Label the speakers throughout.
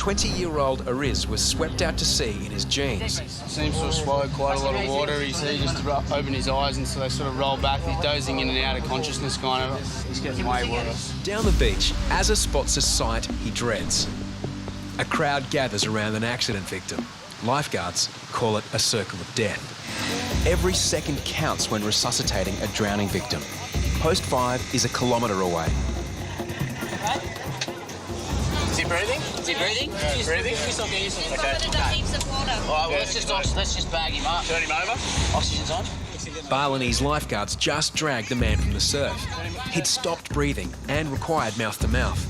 Speaker 1: 20-year-old Ariz was swept out to sea in his jeans.
Speaker 2: Seems to have swallowed quite a lot of water. He just opened his eyes and so they sort of roll back. He's dozing in and out of consciousness kind of. He's getting way worse.
Speaker 1: Down the beach, Azza spots a sight he dreads. A crowd gathers around an accident victim. Lifeguards call it a circle of death. Every second counts when resuscitating a drowning victim. Post 5 is a kilometre away.
Speaker 3: Is he breathing? Is he breathing?
Speaker 2: Yeah, breathing?
Speaker 3: He's okay, he's okay.
Speaker 2: Okay.
Speaker 3: All right, well, let's just bag him up.
Speaker 2: Turn him over.
Speaker 3: Oxygen's on.
Speaker 1: Balinese lifeguards just dragged the man from the surf. He'd stopped breathing and required mouth-to-mouth.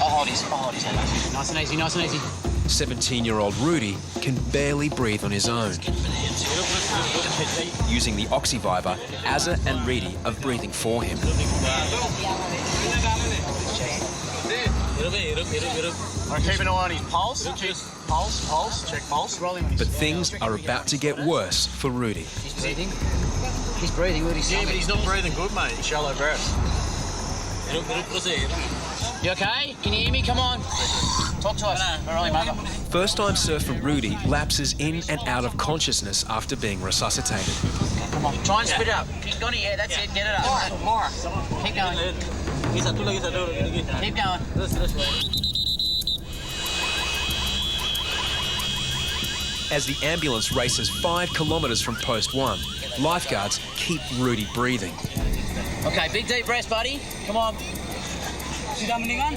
Speaker 3: I'll hold his head. Nice and easy, nice and easy.
Speaker 1: 17-year-old Rudy can barely breathe on his own. Using the oxyviver, Azza and Reedy are breathing for him.
Speaker 2: I'm keeping an eye on his pulse. Pulse. Check pulse.
Speaker 1: But things are about to get worse for Rudy.
Speaker 3: He's breathing. He's breathing, Rudy's
Speaker 2: Yeah, but he's not breathing good, mate. Shallow breath.
Speaker 3: You okay? Can you hear me? Come on. Talk to us. We're rolling over.
Speaker 1: First-time surfer Rudy lapses in and out of consciousness after being resuscitated.
Speaker 3: Come on. Try and spit it up. Keep going. Yeah, that's it. Get it up. More. Keep going. Keep going.
Speaker 1: As the ambulance races 5 kilometres from post 1, lifeguards keep Rudy breathing.
Speaker 3: Okay, big deep breaths, buddy. Come on.
Speaker 4: Sudah mendingan?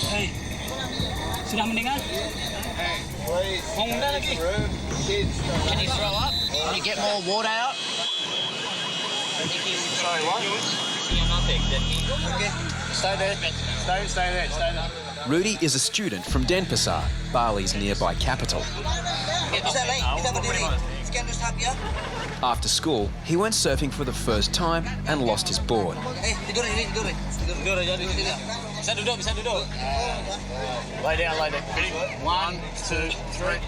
Speaker 4: Hey. Sudah mendingan? Mau muda lagi?
Speaker 3: Can you throw up? Can you get more water out?
Speaker 2: Sorry, what? Okay. Stay there. Stay there.
Speaker 1: Rudy is a student from Denpasar, Bali's nearby capital. After school, he went surfing for the first time and lost his board.
Speaker 2: Lay down. Ready? 1, 2, 3.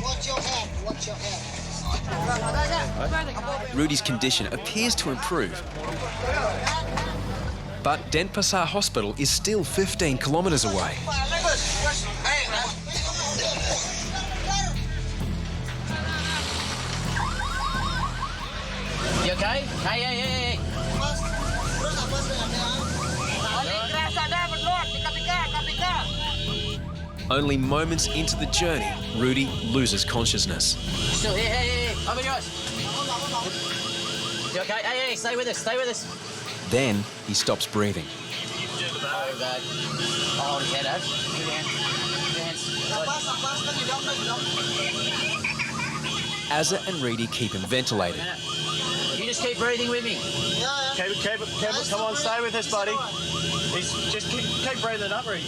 Speaker 5: Watch your head.
Speaker 1: Rudy's condition appears to improve. But Denpasar Hospital is still 15 kilometres away.
Speaker 3: You okay? Hey.
Speaker 1: Only moments into the journey, Rudy loses consciousness.
Speaker 3: Still here. Hey. Open your eyes. You okay? Hey, stay with us.
Speaker 1: Then he stops breathing.
Speaker 3: Oh, God. Hold his head out.
Speaker 1: Azza and Reedy keep him ventilated.
Speaker 3: You just keep breathing with me.
Speaker 2: Keep it. Come on, stay with us, buddy. Just keep breathing up, Reedy.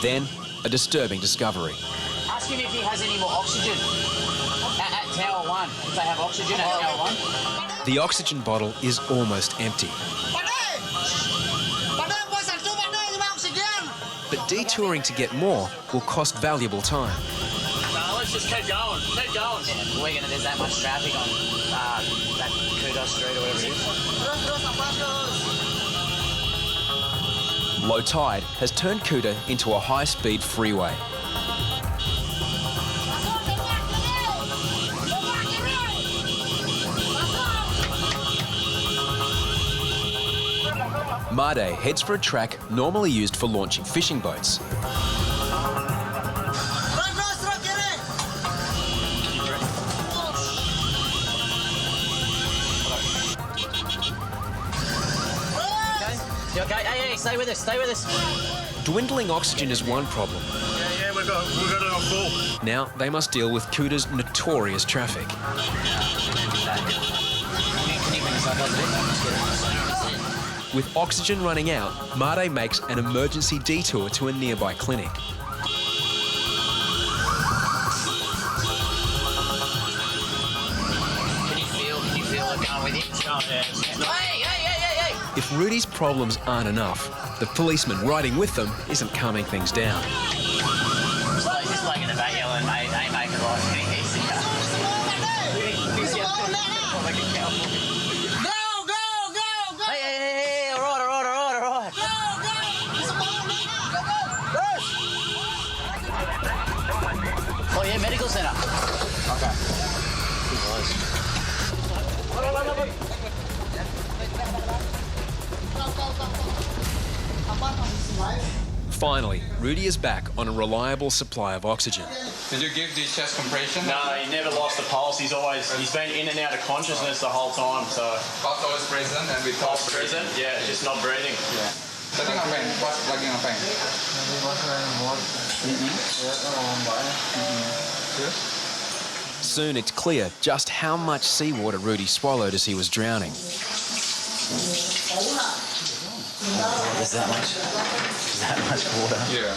Speaker 1: Then, a disturbing discovery.
Speaker 3: Ask him if he has any more oxygen. At Tower 1. If they have oxygen at Tower 1.
Speaker 1: The oxygen bottle is almost empty. But detouring to get more will cost valuable time.
Speaker 2: Let's just keep going.
Speaker 3: Yeah, there's that much traffic on that Kudos Street or whatever it is.
Speaker 1: Low tide has turned Kuta into a high-speed freeway. Made heads for a track normally used for launching fishing boats.
Speaker 3: You okay? Hey, stay with us.
Speaker 1: Dwindling oxygen is one problem.
Speaker 2: Yeah, we've got it on full.
Speaker 1: Now they must deal with Kuta's notorious traffic. With oxygen running out, Made makes an emergency detour to a nearby clinic.
Speaker 3: Can you feel it going with him?
Speaker 2: Oh, yeah.
Speaker 3: Hey!
Speaker 1: If Rudy's problems aren't enough, the policeman riding with them isn't calming things down.
Speaker 3: Just like in the back yelling, mate, ain't making life any easier. Hey, centre. Okay.
Speaker 1: Finally, Rudy is back on a reliable supply of oxygen.
Speaker 6: Did you give the chest compression?
Speaker 7: No, he never lost the pulse. He's been in and out of consciousness the whole time. So
Speaker 6: Pulse always present and with pulse
Speaker 7: present, yeah, just not breathing.
Speaker 6: Yeah. Setting up pain. What's plugging up pain?
Speaker 1: Soon it's clear just how much seawater Rudy swallowed as he was drowning.
Speaker 3: There's that much water.
Speaker 6: Yeah.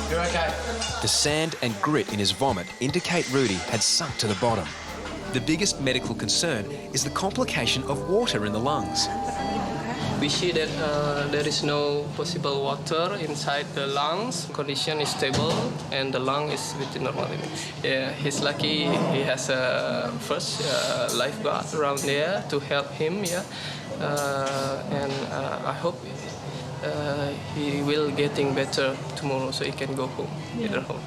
Speaker 3: You're okay.
Speaker 1: The sand and grit in his vomit indicate Rudy had sunk to the bottom. The biggest medical concern is the complication of water in the lungs.
Speaker 8: We see that there is no possible water inside the lungs. Condition is stable and the lung is within normal limits. Yeah, he's lucky he has a first lifeguard around there to help him. Yeah, and I hope he will getting better tomorrow so he can go home, either home.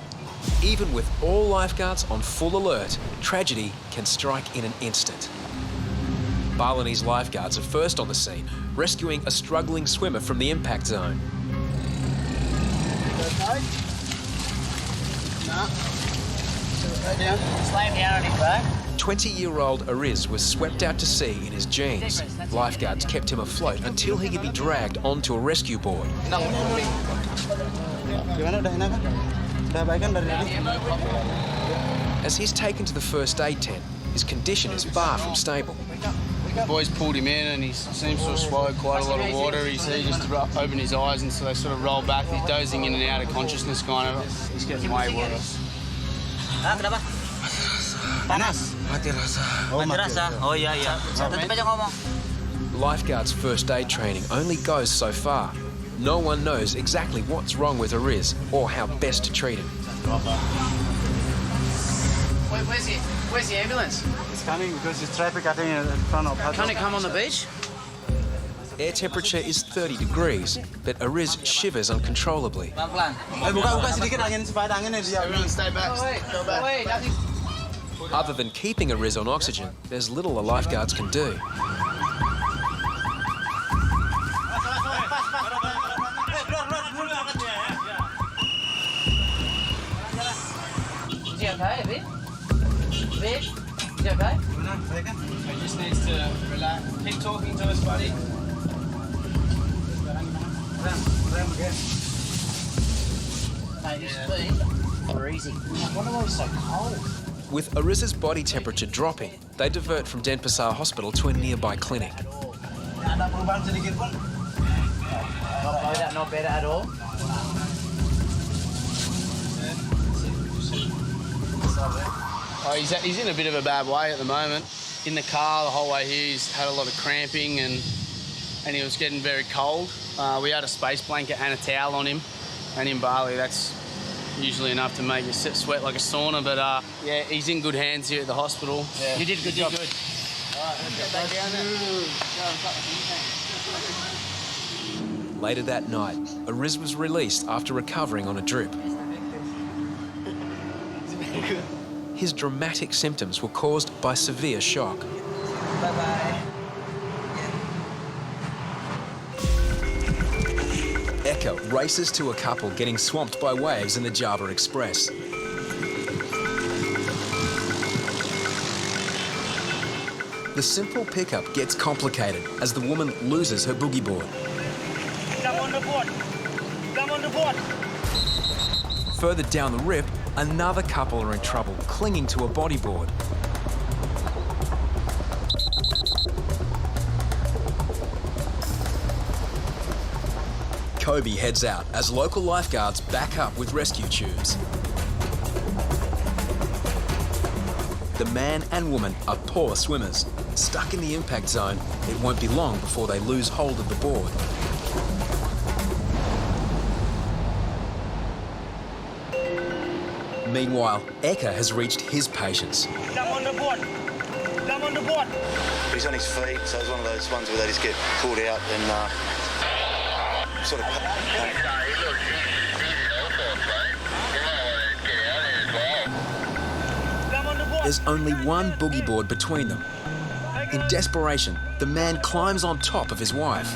Speaker 1: Even with all lifeguards on full alert, tragedy can strike in an instant. Balinese lifeguards are first on the scene, rescuing a struggling swimmer from the impact zone.
Speaker 3: Slam down on his back.
Speaker 1: 20-year-old Ariz was swept out to sea in his jeans. Lifeguards kept him afloat until he could be dragged onto a rescue board. As he's taken to the first aid tent, his condition is far from stable.
Speaker 2: The boys pulled him in and he seems to have swallowed quite a lot of water. He just opened his eyes and so they sort of roll back. He's dozing in and out of consciousness kind of. He's getting way worse.
Speaker 3: Kenapa? Panas. Mati rasa. Oh iya. Tetap aja ngomong.
Speaker 1: Lifeguards' first aid training only goes so far. No one knows exactly what's wrong with Ariz or how best to treat him.
Speaker 3: Where's the ambulance?
Speaker 9: It's coming because there's traffic, I think, in front of us.
Speaker 3: Can't it come on the beach?
Speaker 1: Air temperature is 30 degrees, but Ariz shivers uncontrollably.
Speaker 3: Pelan-pelan.
Speaker 9: Buka sedikit angin supaya ada angin dia.
Speaker 2: Everyone stay back.
Speaker 3: Wait, nothing.
Speaker 1: Other than keeping Ariz on oxygen, there's little the lifeguards can do.
Speaker 3: Is he okay, Vic? Vic? Is he okay?
Speaker 2: He just needs to relax. Keep talking to us, buddy.
Speaker 3: Mate, his feet are easy. I wonder why he's so cold.
Speaker 1: With Ariz's body temperature dropping, they divert from Denpasar Hospital to a nearby clinic.
Speaker 9: Ada perubahan sedikit pun.
Speaker 3: Not better at all.
Speaker 2: Oh, he's in a bit of a bad way at the moment. In the car the whole way here, he's had a lot of cramping and he was getting very cold. We had a space blanket and a towel on him, and in Bali that's usually enough to make you sweat like a sauna. But yeah, he's in good hands here at the hospital.
Speaker 3: Yeah. You did a good job.
Speaker 2: Good. All right, let's get back down there.
Speaker 1: Later that night, Ariz was released after recovering on a drip. His dramatic symptoms were caused by severe shock.
Speaker 3: Bye-bye.
Speaker 1: Eka races to a couple getting swamped by waves in the Java Express. The simple pickup gets complicated as the woman loses her boogie board.
Speaker 4: Come on the board. Come on the board.
Speaker 1: Further down the rip, another couple are in trouble, clinging to a bodyboard. Kobe heads out as local lifeguards back up with rescue tubes. The man and woman are poor swimmers. Stuck in the impact zone, it won't be long before they lose hold of the board. Meanwhile, Eka has reached his patience.
Speaker 4: Come on the board. Come on the board.
Speaker 10: He's on his feet, so it's one of those ones where they just get pulled out and sort of...
Speaker 1: there's only one boogie board between them. In desperation, the man climbs on top of his wife.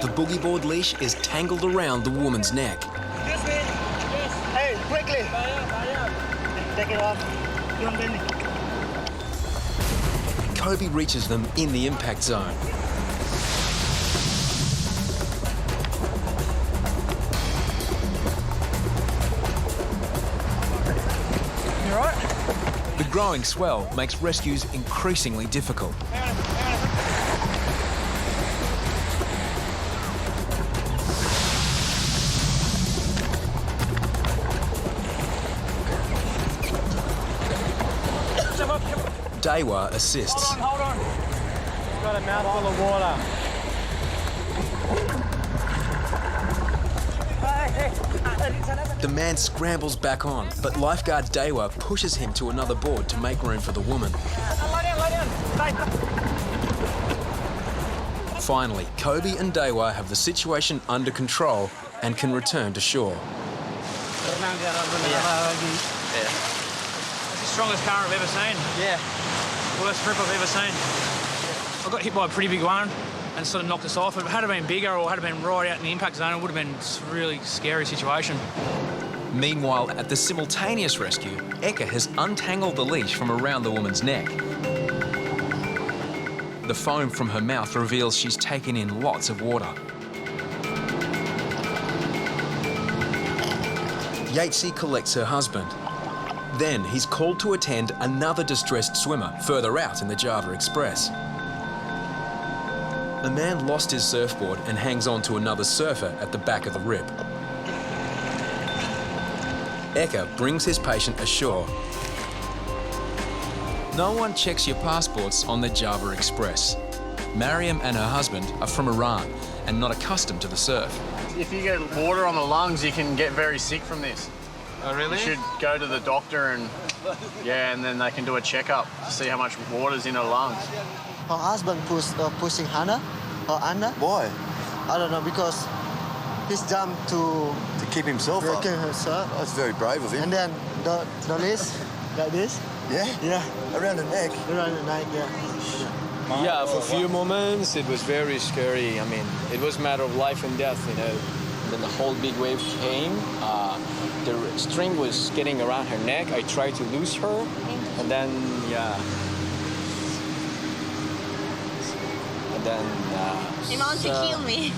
Speaker 1: The boogie board leash is tangled around the woman's neck.
Speaker 4: This way. Yes. Hey, quickly. Take it off. Don't bend it.
Speaker 1: Kobe reaches them in the impact zone.
Speaker 4: You all right?
Speaker 1: The growing swell makes rescues increasingly difficult. Dewa assists.
Speaker 4: Hold on. Got a mouthful of water.
Speaker 1: The man scrambles back on, but lifeguard Dewa pushes him to another board to make room for the woman.
Speaker 4: Lie down.
Speaker 1: Finally, Kobe and Dewa have the situation under control and can return to shore.
Speaker 4: Strongest current I've ever seen. Yeah. Worst rip I've ever seen. I got hit by a pretty big one and sort of knocked us off. If it had been bigger or had been right out in the impact zone, it would have been a really scary situation.
Speaker 1: Meanwhile, at the simultaneous rescue, Eka has untangled the leash from around the woman's neck. The foam from her mouth reveals she's taken in lots of water. Yatesy collects her husband. Then he's called to attend another distressed swimmer further out in the Java Express. A man lost his surfboard and hangs on to another surfer at the back of the rip. Eka brings his patient ashore. No one checks your passports on the Java Express. Mariam and her husband are from Iran and not accustomed to the surf.
Speaker 7: If you get water on the lungs, you can get very sick from this.
Speaker 8: Oh, really?
Speaker 7: You should go to the doctor and then they can do a checkup to see how much water's in her lungs.
Speaker 5: Her husband pushing Hannah or Anna.
Speaker 10: Why?
Speaker 5: I don't know, because he's jumped to
Speaker 10: keep himself up.
Speaker 5: kill herself.
Speaker 10: That's very brave of him.
Speaker 5: And then the leash, like this.
Speaker 10: Yeah?
Speaker 5: Yeah.
Speaker 10: Around the neck.
Speaker 5: Around the neck, yeah.
Speaker 11: Yeah, for a few moments it was very scary. I mean, it was a matter of life and death, you know. Then the whole big wave came. The string was getting around her neck. I tried to loose her, and then, yeah. And then...
Speaker 12: You want to kill me.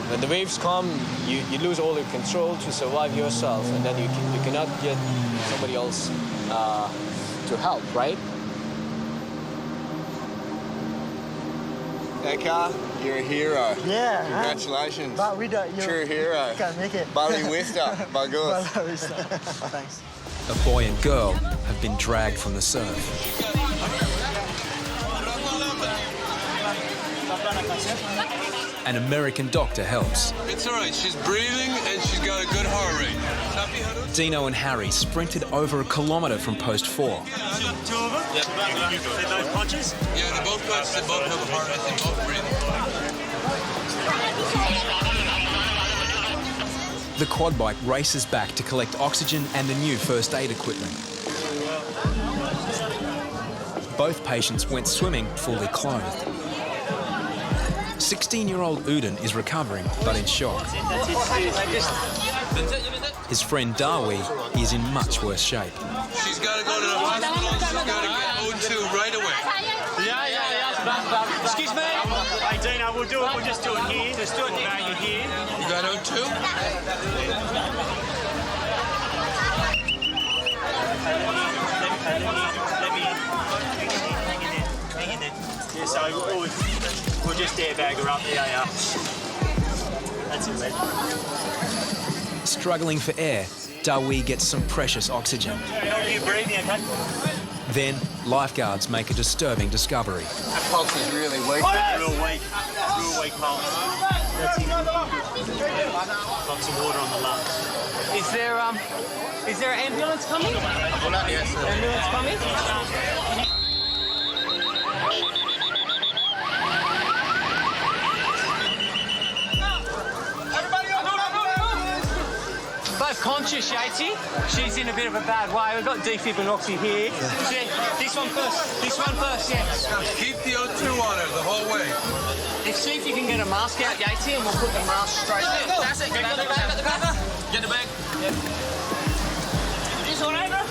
Speaker 11: When the waves come, you lose all your control to survive yourself, and then you cannot get somebody else to help, right?
Speaker 13: Eka, you're a hero.
Speaker 5: Yeah.
Speaker 13: Congratulations.
Speaker 5: But we don't.
Speaker 13: True hero.
Speaker 5: Can't make it.
Speaker 13: Bali Wista, bagus.
Speaker 1: A
Speaker 5: Thanks.
Speaker 1: boy and girl have been dragged from the surf. An American doctor helps.
Speaker 14: It's all right. She's breathing and she's got a good heart rate.
Speaker 1: Dino and Harry sprinted over 1 kilometre from post 4.
Speaker 14: Two of them? Yeah. They both punches? Yeah, they both punch. They both have a heart rate. They both breathe.
Speaker 1: The quad bike races back to collect oxygen and the new first aid equipment. Both patients went swimming fully clothed. 16-year-old Udin is recovering, but in shock. His friend Dawi is in much worse shape.
Speaker 14: She's got to go to the hospital. She's got to get O2 right away.
Speaker 4: Yeah. Excuse me. Hey, Dino, we'll do it. We'll just do it here. Just do it here.
Speaker 14: You got O2?
Speaker 4: Hang in there. Yeah, so we'll just airbag her up. Yeah. That's it, mate.
Speaker 1: Struggling for air, Dawi gets some precious oxygen.
Speaker 4: How are you breathing, okay?
Speaker 1: Then, lifeguards make a disturbing discovery.
Speaker 13: That pulse is really weak.
Speaker 4: Real weak pulse. That's it. Lots of water on the lungs.
Speaker 8: Is there an ambulance coming? Ambulance coming?
Speaker 4: unconscious, Yatesy. She's in a bit of a bad way. We've got defib and oxy here. This one first. This one first, yeah.
Speaker 14: Keep the O2 on her the whole way.
Speaker 4: See if you can get a mask out, Yatesy, and we'll put the mask straight there. That's it. Get the bag. Get the bag. Yep. This one over.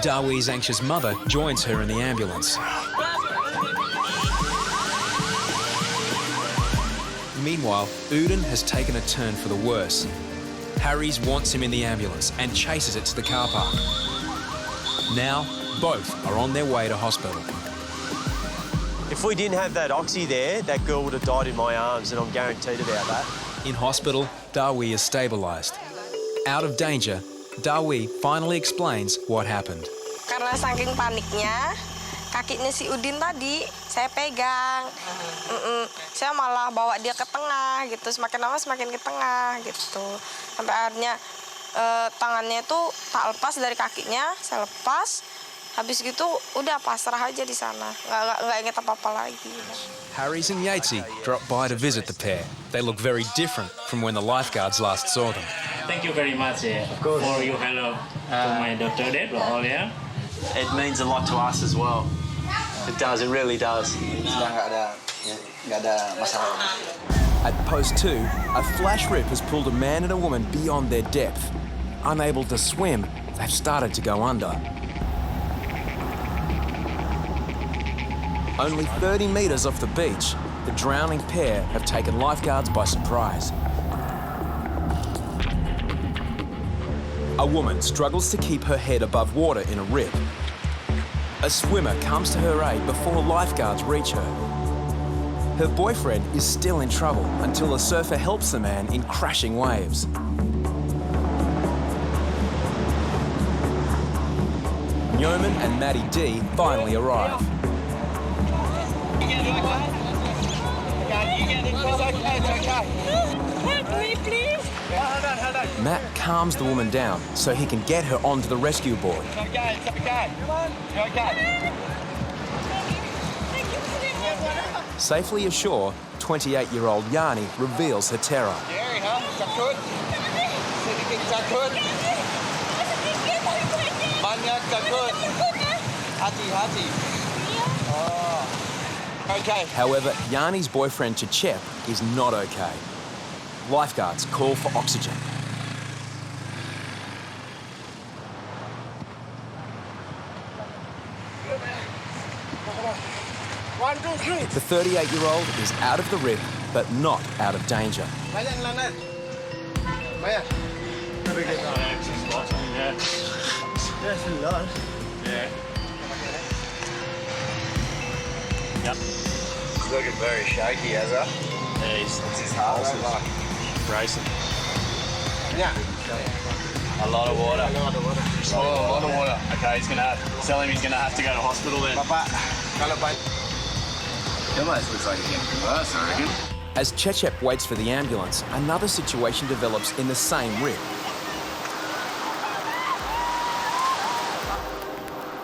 Speaker 1: Dawi's anxious mother joins her in the ambulance. Meanwhile, Uden has taken a turn for the worse. Harries wants him in the ambulance and chases it to the car park. Now, both are on their way to hospital.
Speaker 15: If we didn't have that oxy there, that girl would have died in my arms, and I'm guaranteed about that.
Speaker 1: In hospital, Dawi is stabilised. Out of danger, Dawi finally explains what happened.
Speaker 12: Karena saking paniknya, kakinya si Udin tadi saya pegang. Saya malah bawa dia ke tengah gitu, semakin lama semakin ke tengah gitu. Sampai akhirnya tangannya itu tak lepas dari kakinya, saya lepas. Habis gitu udah pasrah aja di sana, nggak inget apa-apa lagi.
Speaker 1: Harries and Yatesy drop by to visit the pair. They look very different from when the lifeguards last saw them.
Speaker 16: Thank you very much for your help to my daughter. That all, yeah.
Speaker 15: It means a lot to us as well. It does, it really does.
Speaker 1: At post 2, a flash rip has pulled a man and a woman beyond their depth. Unable to swim, they've started to go under. Only 30 metres off the beach, the drowning pair have taken lifeguards by surprise. A woman struggles to keep her head above water in a rip. A swimmer comes to her aid before lifeguards reach her. Her boyfriend is still in trouble until a surfer helps the man in crashing waves. Yeoman and Maddie D finally arrive. Matt calms the woman down so he can get her onto the rescue board. Safely ashore, 28-year-old Yanni reveals her terror.
Speaker 9: Scary, huh? Takut? Sedikit takut? Banyak takut? Hati-hati. Oh. Okay.
Speaker 1: However, Yanni's boyfriend Chechep is not okay. Lifeguards call for oxygen. The 38-year-old is out of the rip, but not out of danger.
Speaker 9: There's a lot.
Speaker 16: Yeah. Yep.
Speaker 13: He's looking very shaky, Ezra.
Speaker 16: Yeah,
Speaker 13: it's his heart
Speaker 16: racing.
Speaker 9: Yeah.
Speaker 16: A lot of water.
Speaker 7: A lot of water. Okay, tell him he's gonna have to go to hospital then.
Speaker 13: It almost looks like it's getting worse, I reckon.
Speaker 1: As Chechep waits for the ambulance, another situation develops in the same rip.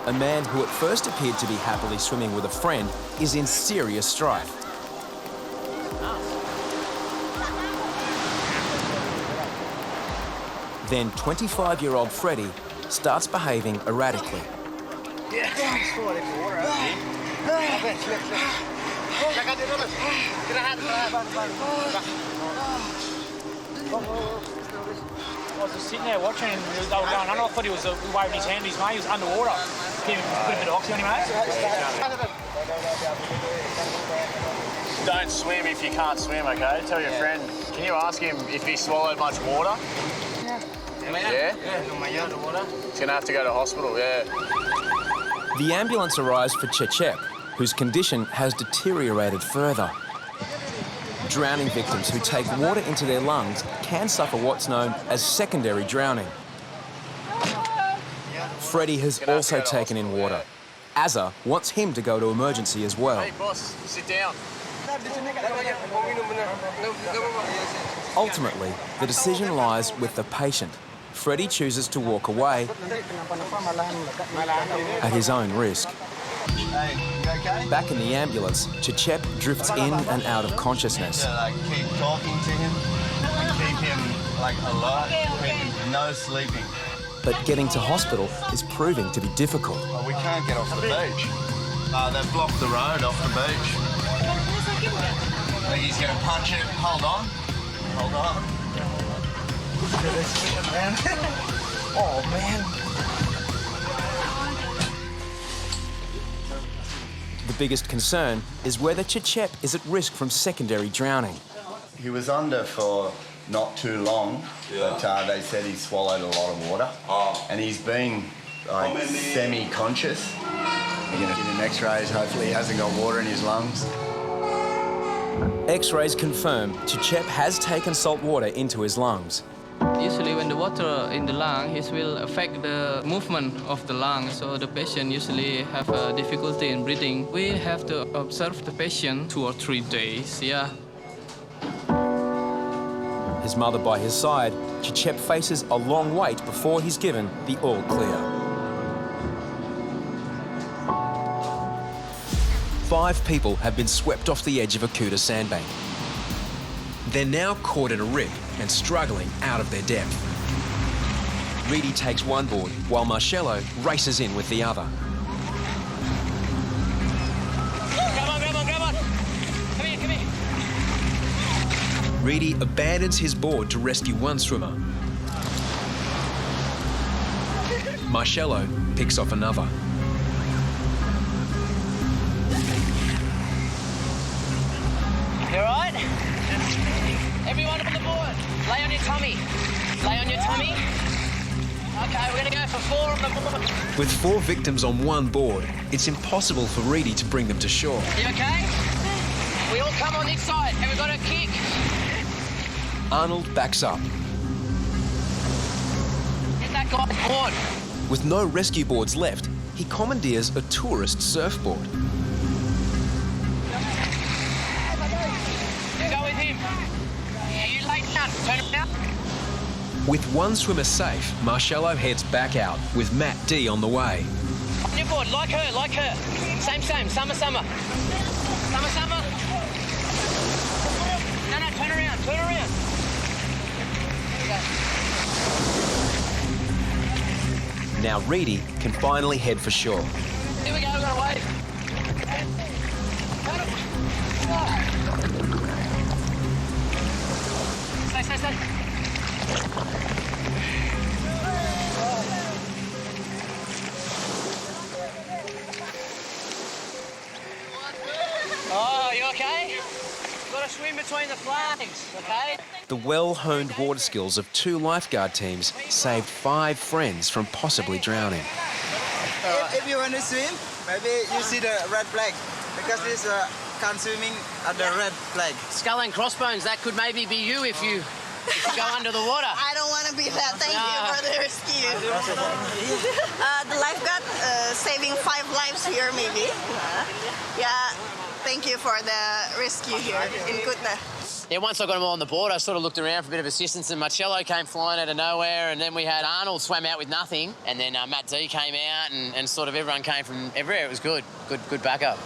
Speaker 1: A man who at first appeared to be happily swimming with a friend is in serious strife. Then 25-year-old Freddie starts behaving erratically.
Speaker 4: I was just sitting there watching and they were going under. I thought he was waving his hand to his mate. He was underwater. Put a bit of oxy on him, mate.
Speaker 7: Don't swim if you can't swim, okay? Tell your friend. Can you ask him if he swallowed much water? Yeah? He's gonna have to go to hospital, yeah.
Speaker 1: The ambulance arrives for Chechep, whose condition has deteriorated further. Drowning victims who take water into their lungs can suffer what's known as secondary drowning. Freddie has also taken in water. Azza wants him to go to emergency as well.
Speaker 7: Hey, boss, sit down.
Speaker 1: Ultimately, the decision lies with the patient. Freddie chooses to walk away at his own risk.
Speaker 10: Hey, you okay?
Speaker 1: Back in the ambulance, Chichep drifts in and out of consciousness.
Speaker 10: Yeah, like keep talking to him and keep him like alert. No sleeping.
Speaker 1: But getting to hospital is proving to be difficult.
Speaker 10: Oh, we can't get off the beach. They've blocked the road off the beach. I think he's going to punch it. Hold on. Hold on. Oh, man.
Speaker 1: The biggest concern is whether Chichep is at risk from secondary drowning.
Speaker 10: He was under for not too long, but they said he swallowed a lot of water. And he's been like semi-conscious. You're going to get him x-rays. Hopefully he hasn't got water in his lungs.
Speaker 1: X-rays confirm Chichep has taken salt water into his lungs.
Speaker 8: Usually when the water in the lung, it will affect the movement of the lung, so the patient usually have a difficulty in breathing. We have to observe the patient 2 or 3 days, yeah.
Speaker 1: His mother by his side, Chichep faces a long wait before he's given the all clear. 5 people have been swept off the edge of a Kuta sandbank. They're now caught in a rip and struggling out of their depth. Reedy takes one board while Marcello races in with the other.
Speaker 3: Grab on, grab on, grab on. Come here, come here.
Speaker 1: Reedy abandons his board to rescue one swimmer. Marcello picks off another.
Speaker 3: You all right? Everyone on the board, lay on your tummy. Lay on your tummy. Okay, we're gonna go for 4 on the board.
Speaker 1: With 4 victims on one board, it's impossible for Reedy to bring them to shore.
Speaker 3: You okay? We all come on this side and we've got to kick.
Speaker 1: Arnold backs up.
Speaker 3: Get that guy's board.
Speaker 1: With no rescue boards left, he commandeers a tourist surfboard.
Speaker 3: Go with him. Yeah, you lay down. Turn around.
Speaker 1: With one swimmer safe, Marcello heads back out with Matt D on the way.
Speaker 3: On your board, like her, like her. Same, same. Summer, summer. Summer, summer. No, no, turn around, turn around. There we go.
Speaker 1: Now Reedy can finally head for shore.
Speaker 3: Here we go, we've got to wave. Stay, stay, stay. Oh, you okay? Got to swim between the flags, okay?
Speaker 1: The well-honed water skills of 2 lifeguard teams saved 5 friends from possibly drowning.
Speaker 9: If you want to swim, maybe you see the red flag, because this can't swimming at the red flag.
Speaker 3: Skull and crossbones, that could maybe be you if you go under the water.
Speaker 12: I don't want to be that. Thank you for the rescue. The lifeguard saving 5 lives here, maybe. Yeah, thank you for the rescue here in Kutna.
Speaker 3: Yeah, once I got them all on the board, I sort of looked around for a bit of assistance, and Marcello came flying out of nowhere, and then we had Arnold swam out with nothing, and then Matt D came out, and sort of everyone came from everywhere. It was good backup.